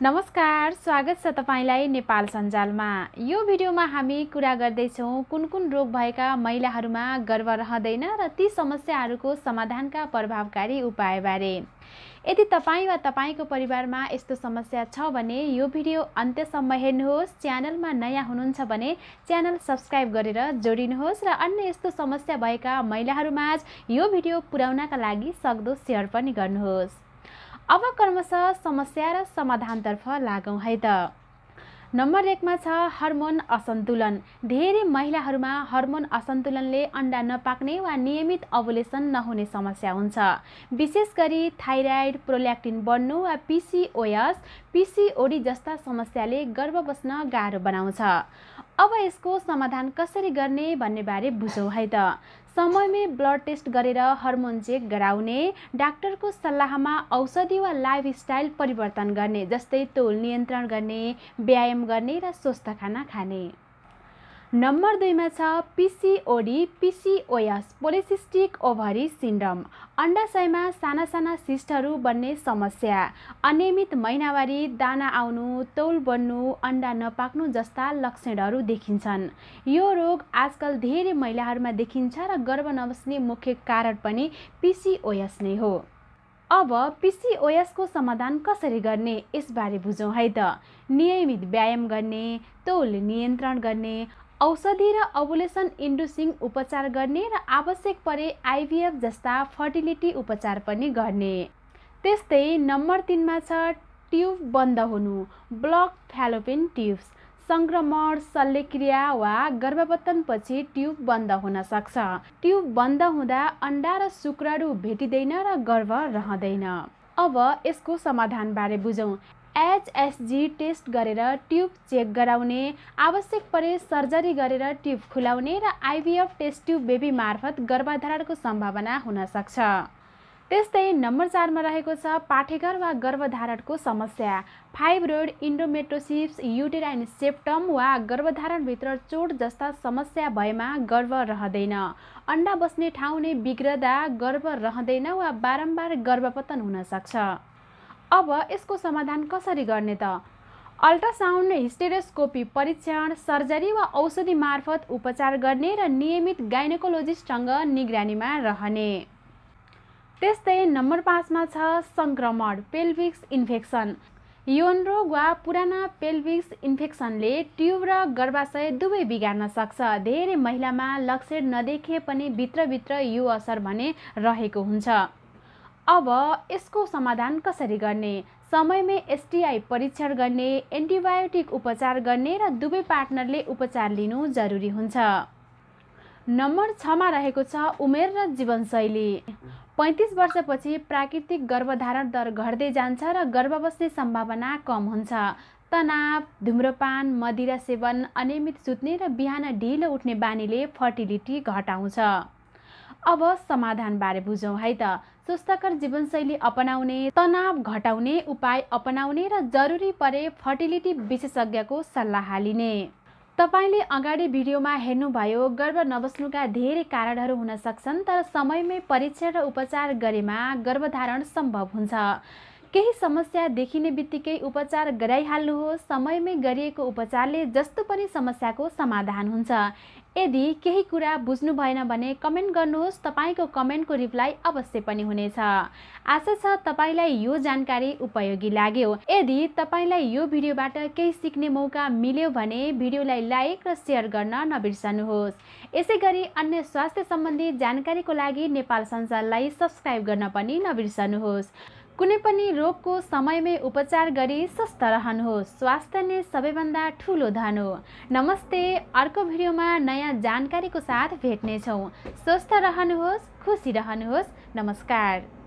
नमस्कार, स्वागत छ तपाईलाई नेपाल सञ्जालमा। यो भिडियोमा हामी कुरा गर्दैछौँ कुन रोग भएका महिलाहरूमा गर्भ रहँदैन र ती समस्याहरूको समाधानका प्रभावकारी उपायबारे। यदि तपाईँ वा तपाईको परिवारमा यस्तो समस्या छ भने यो भिडियो अन्त्यसम्म हेर्नुहोस्। च्यानलमा नयाँ हुनुहुन्छ भने च्यानल सब्स्क्राइब गरेर जोडिनुहोस् र अन्य यस्तो समस्या भएका महिलाहरूमाझ यो भिडियो पुर्याउनका लागि सक्दो सेयर पनि गर्नुहोस्। अब क्रमशः समस्या र समाधानतर्फ लागौं है त। नम्बर 1 मा छ हर्मोन असन्तुलन। धेरै महिलाहरूमा हर्मोन असन्तुलनले अन्डा नपाक्ने वा नियमित ओभुलेसन नहुने समस्या हुन्छ। विशेष गरी थाइराइड, प्रोल्याक्टिन बढ्नु वा PCOS, PCOD जस्ता समस्याले गर्भ बस्न गाह्रो बनाउँछ। अब यसको समाधान कसरी गर्ने भन्ने बारे बुझौँ है त। समयमै ब्लड टेस्ट गरेर हर्मोन चेक गराउने, डाक्टरको सल्लाहमा औषधि वा लाइफस्टाइल परिवर्तन गर्ने जस्तै तौल नियन्त्रण गर्ने, व्यायाम गर्ने र स्वस्थ खाना खाने। नम्बर 2 मा छ PCOD, PCOS, polycystic ovary syndrome. अण्डाशयमा साना साना सिस्टहरू बन्ने समस्या, अनियमित महिनावारी, दाना आउनु, तौल बढ्नु, अन्डा नपाक्नु जस्ता लक्षणहरू देखिन्छन्। यो रोग आजकल धेरै महिलाहरूमा देखिन्छ र गर्भ नबस्ने मुख्य कारण पनि PCOS नै हो। अब PCOS को समाधान कसरी गर्ने यसबारे बुझौँ है त। नियमित व्यायाम गर्ने, तौल नियन्त्रण गर्ने, औषधि र ओभुलेसन इन्ड्युसिङ उपचार गर्ने र आवश्यक परे IVF जस्ता फर्टिलिटी उपचार पनि गर्ने। त्यस्तै नम्बर 3 मा छ ट्युब बन्द हुनु, ब्लक फ्यालोपियन ट्युब्स। संक्रमण, शल्यक्रिया वा गर्भपतनपछि ट्युब बन्द हुन सक्छ। ट्युब बन्द हुँदा अन्डा र शुक्राणु भेटिँदैन र गर्भ रहँदैन। अब यसको समाधान बारे बुझौँ। HSG टेस्ट गरेर ट्युब चेक गराउने, आवश्यक परे सर्जरी गरेर ट्युब खुलाउने र IVF टेस्ट ट्युब बेबी मार्फत गर्भधारणको सम्भावना हुन सक्छ। त्यस्तै नम्बर 4 मा रहेको छ पाठेघर वा गर्भधारणको समस्या। फाइब्रोइड, इन्डोमेट्रोसिस, युटेराइन सेप्टम वा गर्भधारणभित्र चोट जस्ता समस्या भएमा गर्भ रहँदैन। अन्डा बस्ने ठाउँ नै बिग्रदा गर्भ रहँदैन वा बारम्बार गर्भपतन हुन सक्छ। अब यसको समाधान कसरी गर्ने त। अल्ट्रासाउन्ड, हिस्टेरोस्कोपी परीक्षण, सर्जरी वा औषधि मार्फत उपचार गर्ने र नियमित गाइनेकोलोजिस्टसँग निगरानीमा रहने। त्यस्तै नम्बर 5 मा छ संक्रमण, पेल्भिक इन्फेक्सन। यौन रोग वा पुराना पेल्भिक इन्फेक्सनले ट्युब र गर्भाशय दुवै बिगार्न सक्छ। धेरै महिलामा लक्षण नदेखिए पनि भित्रभित्र यो असर भने रहेको हुन्छ। अब यसको समाधान कसरी गर्ने। समयमै STI परीक्षण गर्ने, एन्टिबायोटिक उपचार गर्ने र दुवै पार्टनरले उपचार लिनु जरुरी हुन्छ। नम्बर 6 मा रहेको छ उमेर र जीवनशैली। 35 वर्षपछि प्राकृतिक गर्भधारण दर घट्दै जान्छ र गर्भ बस्ने सम्भावना कम हुन्छ। तनाव, धुम्रपान, मदिरा सेवन, अनियमित सुत्ने र बिहान ढिलो उठ्ने बानीले फर्टिलिटी घटाउँछ। अब समाधान बारे बुझौँ है त। स्वस्थकर जीवनशैली अपनाउने, तनाव घटाउने उपाय अपनाउने र जरुरी परे फर्टिलिटी विशेषज्ञको सल्लाह लिने। तपाईले अगाडि भिडियोमा हेर्नुभयो गर्भ नबस्नुका धेरै कारणहरू हुन सक्छन्, तर समयमै परीक्षण र उपचार गरेमा गर्भधारण सम्भव हुन्छ। केही समस्या देखिने बित्तिकै उपचार गराइहाल्नुहोस्। समयमै गरिएको उपचारले जस्तो पनि समस्याको समाधान हुन्छ। यदि केही कुरा बुझ्नु भएन भने कमेन्ट गर्नुहोस्। तपाईको कमेन्टको रिप्लाई अवश्य पनि हुनेछ। आशा छ तपाईलाई यो जानकारी उपयोगी लाग्यो। यदि तपाईलाई यो भिडियोबाट केही सिक्ने मौका मिल्यो भने भिडियोलाई लाइक र सेयर गर्न नबिर्सनुहोस्। यसैगरी अन्य स्वास्थ्य सम्बन्धी जानकारीको लागि नेपाल सञ्जाललाई सब्स्क्राइब गर्न पनि नबिर्सनुहोस्। कुनै पनि रोगको समयमै उपचार गरी स्वस्थ रहनुहोस्। स्वास्थ्य नै सबैभन्दा ठुलो धन हो। नमस्ते, अर्को भिडियोमा नयाँ जानकारीको साथ भेट्नेछौँ। स्वस्थ रहनुहोस्, खुसी रहनुहोस्। नमस्कार।